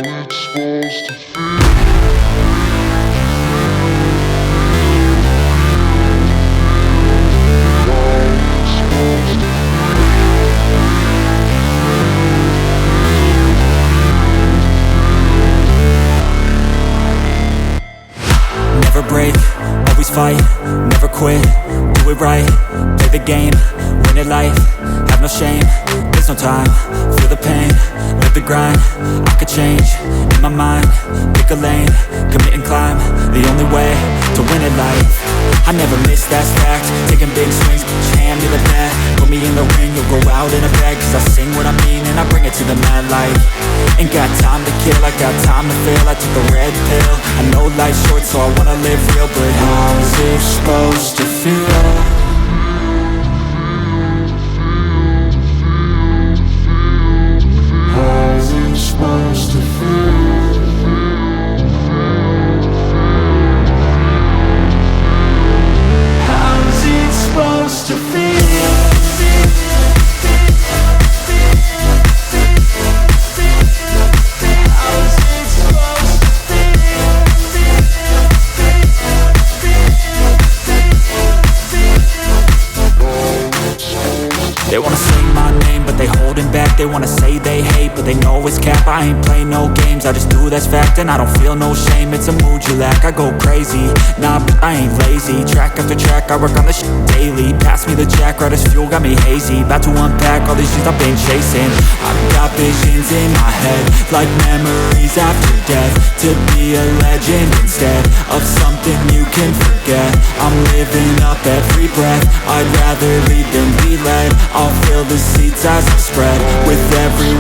it's supposed to feel. Never break, always fight, never quit, do it right, play the game, win it life, have no shame, there's no time, feel the pain, live the grind, I could change, in my mind, pick a lane, commit and climb, the only way to win it life. I never miss, that's fact, taking big swings, hand me the bat, put me in the ring, you'll go out in a bag, cause I sing what I mean and I bring it to the mad light. Ain't got time to kill, I got time to feel, I took the red pill, I know life's short so I wanna live real, but how's it supposed to feel? How's it supposed to feel? How's it supposed to feel? They wanna say my name, but they holding back. They wanna say they hate, but they know it's cap. I ain't play no games, I just do that's fact. And I don't feel no shame, it's a mood you lack. I go crazy, nah, but I ain't lazy. Track after track, I work on this shit daily. Pass me the jack, right as fuel, got me hazy. About to unpack all these things I've been chasing. I've got visions in my head, like memories after death. To be a legend instead of something you can forget. I'm living up every breath, I'd rather lead than be led. I'll fill the seats as I spread, with every